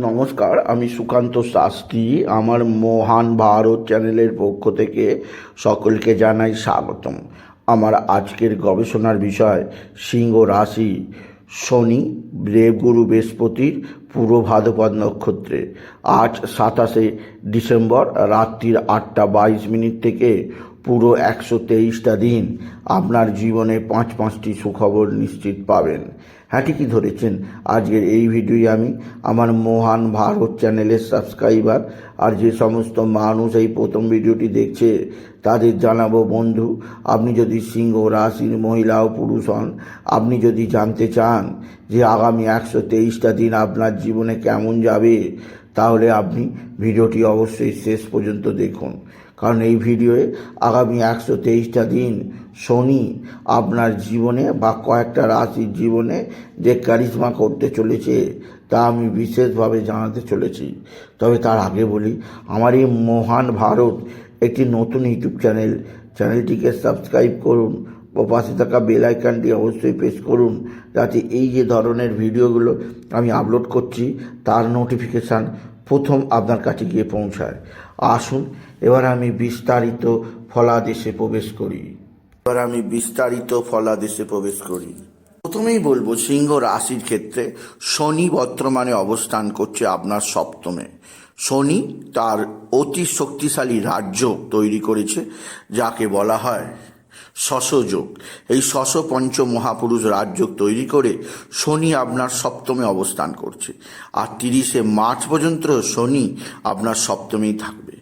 নমস্কার, আমি সুকান্ত শাস্ত্রী। আমার মহান ভারত চ্যানেলের পক্ষ থেকে সকলকে জানাই স্বাগতম। আমার আজকের গবেষণার বিষয় সিংহ রাশি, শনি দেবগুরু বৃহস্পতির পূর্ব ভাদ্রপদ নক্ষত্রে আজ 27শে ডিসেম্বর রাত্রির 8:22 থেকে পুরো 123টা দিন আপনার জীবনে পাঁচটি সুখবর নিশ্চিত পাবেন। হ্যাঁ, ঠিকই ধরেছেন। আজকের এই ভিডিওই আমি আমার মহান ভারত চ্যানেলের সাবস্ক্রাইবার আর যে সমস্ত মানুষ এই প্রথম ভিডিওটি দেখছে তাদের জানাবো, বন্ধু, আপনি যদি সিংহ রাশির মহিলা ও পুরুষ হন, আপনি যদি জানতে চান যে আগামী 123টা দিন আপনার জীবনে কেমন যাবে, তাহলে আপনি ভিডিওটি অবশ্যই শেষ পর্যন্ত দেখুন। কারণ এই ভিডিওয়ে আগামী 123টা দিন শনি আপনার জীবনে বা কয়েকটা রাশির জীবনে যে কারিশমা করতে চলেছে তা আমি বিশেষভাবে জানাতে চলেছি। তবে তার আগে বলি, আমার এই মহান ভারত একটি নতুন ইউটিউব চ্যানেলটিকে সাবস্ক্রাইব করুন ও পাশে থাকা বেল আইকনটি অবশ্যই প্রেস করুন, যাতে এই যে ধরনের ভিডিওগুলো আমি আপলোড করছি তার নোটিফিকেশান প্রথম আপনার কাছে গিয়ে পৌঁছায়। আসুন এবার আমি বিস্তারিত ফলাদেশে প্রবেশ করি। প্রথমেই বলবো, সিংহ রাশির ক্ষেত্রে শনি বর্তমানে অবস্থান করছে আপনার সপ্তমে। শনি তার অতি শক্তিশালী রাজ্য তৈরি করেছে, যাকে বলা হয় শশযোগ। এই শশ পঞ্চ মহাপুরুষ রাজযোগ তৈরি করে শনি আপনার সপ্তমে অবস্থান করছে। আর 30শে মার্চ পর্যন্ত শনি আপনার সপ্তমেই থাকবে।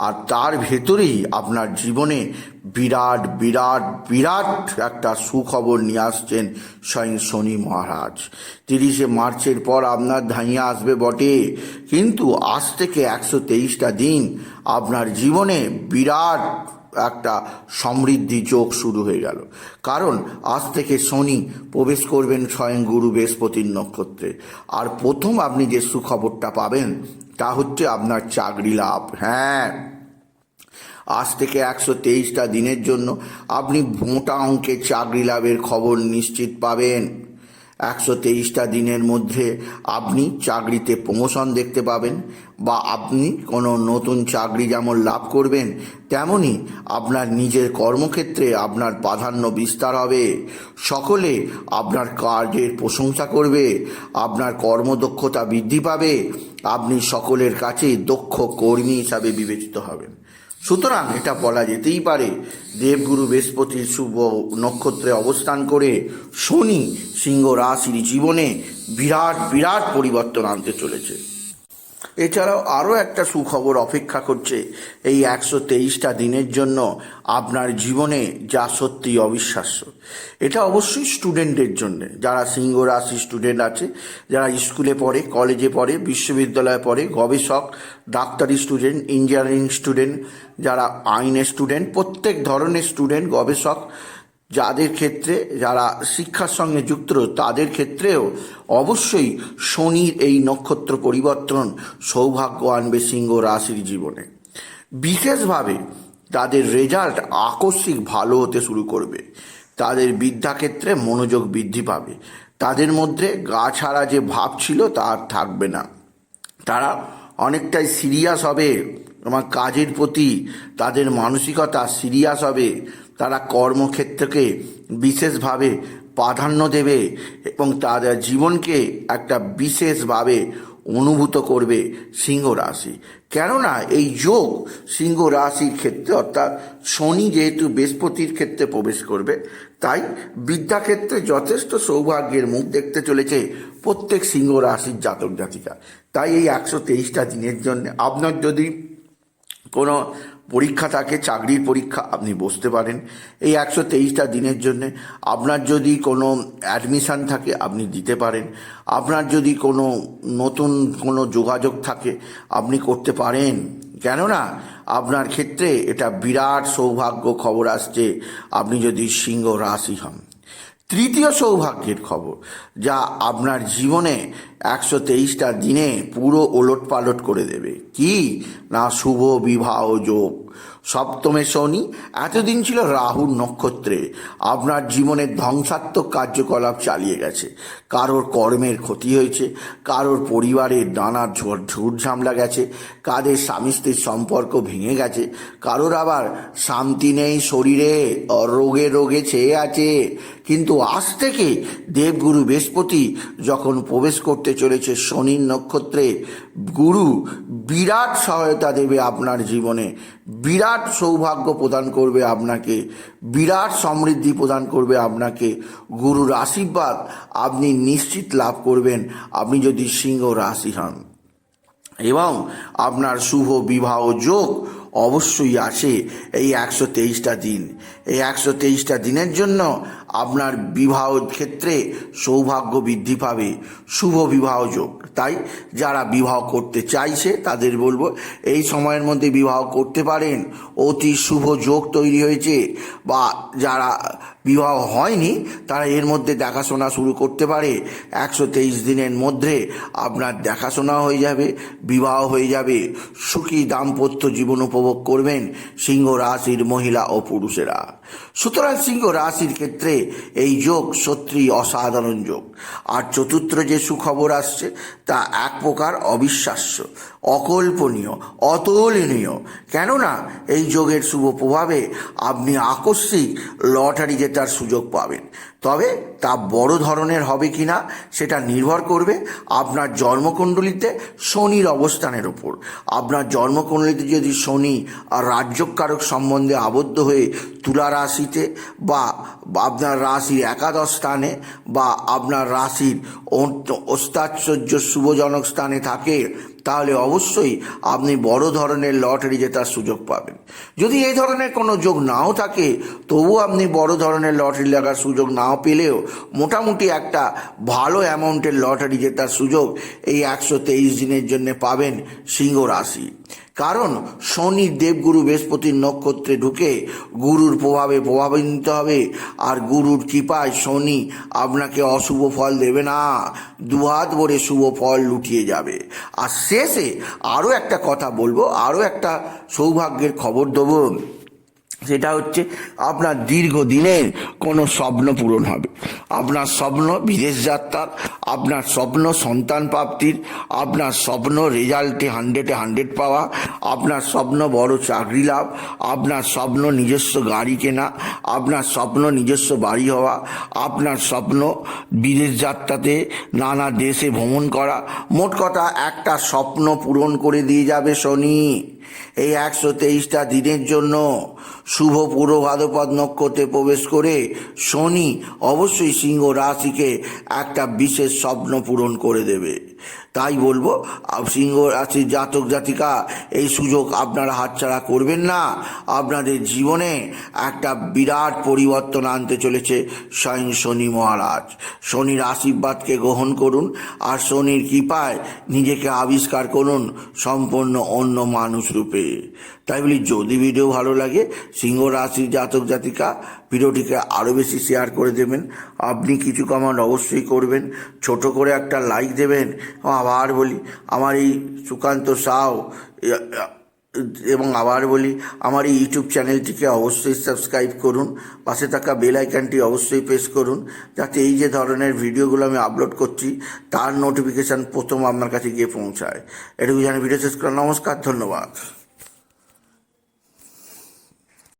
আর তার ভেতরেই আপনার জীবনে বিরাট বিরাট বিরাট একটা সুখবর নিয়ে আসছেন স্বয়ং শনি মহারাজ। 30শে মার্চের পর আপনার ধাইয়া আসবে বটে, কিন্তু আজ থেকে 123টা দিন আপনার জীবনে বিরাট একটা সমৃদ্ধি যোগ শুরু হয়ে গেল। কারণ আজ থেকে শনি প্রবেশ করবেন স্বয়ং গুরু বৃহস্পতির নক্ষত্রে। আর প্রথম আপনি যে সুখবরটা পাবেন তা হচ্ছে আপনার চাকরি লাভ। হ্যাঁ, আজ থেকে 123টা দিনের জন্য আপনি মোটা অঙ্কের চাকরি লাভের খবর নিশ্চিত পাবেন। 123টা দিনের মধ্যে আপনি চাকরিতে প্রমোশন দেখতে পাবেন, বা আপনি কোনো নতুন চাকরি যেমন লাভ করবেন, তেমনি আপনার নিজের কর্মক্ষেত্রে আপনার প্রাধান্য বিস্তার হবে। সকলে আপনার কাজের প্রশংসা করবে, আপনার কর্মদক্ষতা বৃদ্ধি পাবে, আপনি সকলের কাছে দক্ষ কর্মী হিসাবে বিবেচিত হবেন। সুতরাং এটা বলা যেতেই পারে, দেবগুরু বৃহস্পতির শুভ নক্ষত্রে অবস্থান করে শনি সিংহ রাশির জীবনে বিরাট বিরাট পরিবর্তন আনতে চলেছে। এছাড়াও আরও একটা সুখবর অপেক্ষা করছে এই 123টা দিনের জন্য আপনার জীবনে, যা সত্যি অবিশ্বাস্য। এটা অবশ্যই স্টুডেন্টের জন্য, যারা সিংহ রাশি স্টুডেন্ট আছে, যারা স্কুলে পড়ে, কলেজে পড়ে, বিশ্ববিদ্যালয়ে পড়ে, গবেষক, ডাক্তারি স্টুডেন্ট, ইঞ্জিনিয়ারিং স্টুডেন্ট, যারা আইনের স্টুডেন্ট, প্রত্যেক ধরনের স্টুডেন্ট, গবেষক, যাদের ক্ষেত্রে যারা শিক্ষার সঙ্গে যুক্ত, তাদের ক্ষেত্রেও অবশ্যই শনির এই নক্ষত্র পরিবর্তন সৌভাগ্য আনবে সিংহ রাশির জীবনে। বিশেষভাবে তাদের রেজাল্ট আকস্মিক ভালো হতে শুরু করবে। তাদের বিদ্যাক্ষেত্রে মনোযোগ বৃদ্ধি পাবে। তাদের মধ্যে গা ছাড়া যে ভাব ছিল তা আর থাকবে না। তারা অনেকটাই সিরিয়াস হবে, আমার কাজের প্রতি তাদের মানসিকতা সিরিয়াস হবে। তারা কর্মক্ষেত্রকে বিশেষভাবে প্রাধান্য দেবে এবং তাদের জীবনকে একটা বিশেষভাবে অনুভূত করবে সিংহ রাশি। কেননা এই যোগ সিংহ রাশির ক্ষেত্রে, অর্থাৎ শনি যেহেতু বৃহস্পতির ক্ষেত্রে প্রবেশ করবে, তাই বিদ্যাক্ষেত্রে যথেষ্ট সৌভাগ্যের মুখ দেখতে চলেছে প্রত্যেক সিংহ রাশির জাতক জাতিকা। তাই এই 123টা দিনের জন্য আপনার যদি কোনো পরীক্ষা থাকে, চাকরির পরীক্ষা, আপনি বসতে পারেন। এই 123টা দিনের জন্যে আপনার যদি কোনো অ্যাডমিশান থাকে আপনি দিতে পারেন। আপনার যদি কোনো নতুন কোনো যোগাযোগ থাকে আপনি করতে পারেন। কেননা আপনার ক্ষেত্রে এটা বিরাট সৌভাগ্য খবর আসছে আপনি যদি সিংহ রাশি হন। তৃতীয় সৌভাগ্যের খবর, যা আপনার জীবনে 123টা দিনে পুরো ওলটপালট করে দেবে, কি না, শুভ বিবাহ যোগ। সপ্তমে শনি এতদিন ছিল রাহুর নক্ষত্রে, আপনার জীবনের ধ্বংসাত্মক কার্যকলাপ চালিয়ে গেছে। কারোর কর্মের ক্ষতি হয়েছে, কারোর পরিবারের নানা ঝুট ঝামলা গেছে, কাদের স্বামী স্ত্রীর সম্পর্ক ভেঙে গেছে, কারোর আবার শান্তি নেই শরীরে, রোগে রোগে ছেয়ে আছে। কিন্তু আজ থেকে দেবগুরু বৃহস্পতি যখন প্রবেশ করতে চলেছে শনির নক্ষত্রে, গুরু বিরাট সহায়তা দেবে আপনার জীবনে, বিরাট সৌভাগ্য প্রদান করবে আপনাকে, বিরাট সমৃদ্ধি প্রদান করবে আপনাকে। গুরুর আশীর্বাদ আপনি নিশ্চিত লাভ করবেন আপনি যদি সিংহ রাশি হন। এবং আপনার শুভ বিবাহ যোগ অবশ্যই আছে এই 123টা দিন। এই 123টা দিনের জন্য আপনার বিবাহ ক্ষেত্রে সৌভাগ্য বৃদ্ধি পাবে, শুভ বিবাহ যোগ। তাই যারা বিবাহ করতে চাইছে তাদের বলবো এই সময়ের মধ্যে বিবাহ করতে পারেন, অতি শুভ যোগ তৈরি হয়েছে। বা যারা বিবাহ হয়নি তারা এর মধ্যে দেখাশোনা শুরু করতে পারে। 123 দিনের মধ্যে আপনার দেখাশোনা হয়ে যাবে, বিবাহ হয়ে যাবে, সুখী দাম্পত্য জীবন উপভোগ করবেন সিংহ রাশির মহিলা ও পুরুষেরা। সুতরাং সিংহ রাশির ক্ষেত্রে এই যোগ সত্যি অসাধারণ যোগ। আর চতুর্থ যে সুখবর আসছে তা এক প্রকার অবিশ্বাস্য, অকল্পনীয়, অতুলনীয়। কেননা এই যোগের শুভ প্রভাবে আপনি আকস্মিক লটারি জেতার সুযোগ পাবেন। তবে তা বড় ধরনের হবে কিনা সেটা নির্ভর করবে আপনার জন্মকুণ্ডলিতে শনির অবস্থানের ওপর। আপনার জন্মকুণ্ডলিতে যদি শনি আর রাজ্যকারক সম্বন্ধে আবদ্ধ হয়ে তুলা রাশিতে বা আপনার রাশির একাদশ স্থানে বা আপনার রাশির অস্তাচর্য শুভজনক স্থানে থাকে, তাহলে অবশ্যই আপনি বড় ধরনের লটারি জেতার সুযোগ পাবেন। যদি এই ধরনের কোনো যোগ নাও থাকে তবুও আপনি বড় ধরনের লটারি লাগার সুযোগ নাও পেলেও মোটামুটি একটা ভালো অ্যামাউন্টের লটারি জেতার সুযোগ এই 123 দিনের জন্য পাবেন সিংহ রাশি। কারণ শনি দেবগুরু বৃহস্পতির নক্ষত্রে ঢুকে গুরুর প্রভাবে প্রভাবিত হবে, আর গুরুর কৃপায় শনি আপনাকে অশুভ ফল দেবে না, দুহাত ভরে শুভ ফল লুটিয়ে যাবে। আর শেষে আরও একটা কথা বলবো, আরও একটা সৌভাগ্যের খবর দেবো। সেটা হচ্ছে আপনার দীর্ঘদিনের কোনো স্বপ্ন পূরণ হবে। আপনার স্বপ্ন বিদেশ যাত্রার, আপনার স্বপ্ন সন্তান প্রাপ্তির, আপনার স্বপ্ন রেজাল্টে 100-এ 100 পাওয়া, আপনার স্বপ্ন বড় চাকরি লাভ, আপনার স্বপ্ন নিজস্ব গাড়ি কেনা, আপনার স্বপ্ন নিজস্ব বাড়ি হওয়া, আপনার স্বপ্ন বিদেশ যাত্রাতে নানা দেশে ভ্রমণ করা। মোট কথা একটা স্বপ্ন পূরণ করে দিয়ে যাবে শনি এই 123টা দিনের জন্য। শুভ পূর্ব ভাদ্রপদ নক্ষত্রে প্রবেশ করে শনি অবশ্যই সিংহ রাশিকে একটা বিশেষ স্বপ্ন পূরণ করে দেবে। তাই বলবো সিংহ রাশির জাতক জাতিকা এই সুযোগ আপনারা হাতছাড়া করবেন না। আপনাদের জীবনে একটা বিরাট পরিবর্তন আনতে চলেছে স্বয়ং শনি মহারাজ। শনির আশীর্বাদকে গ্রহণ করুন আর শনির কৃপায় নিজেকে আবিষ্কার করুন সম্পূর্ণ অন্য মানুষ রূপে। তাই বলি যদি ভিডিও ভালো লাগে সিংহ রাশির জাতক জাতিকা ভিডিওটিকে আরও বেশি শেয়ার করে দেবেন। আপনি কিছু কমেন্ট অবশ্যই করবেন, ছোট করে একটা লাইক দেবেন। আবার বলি আমার এই সুকান্ত সাউ এবং আবার বলি আমার এই ইউটিউব চ্যানেলটিকে অবশ্যই সাবস্ক্রাইব করুন, পাশে থাকা বেল আইকনটি অবশ্যই প্রেস করুন, যাতে এই যে ধরনের ভিডিওগুলো আমি আপলোড করছি তার নোটিফিকেশান প্রথম আপনার কাছে গিয়ে পৌঁছায়। এটুকু জানি ভিডিও শেষ করা। নমস্কার, ধন্যবাদ।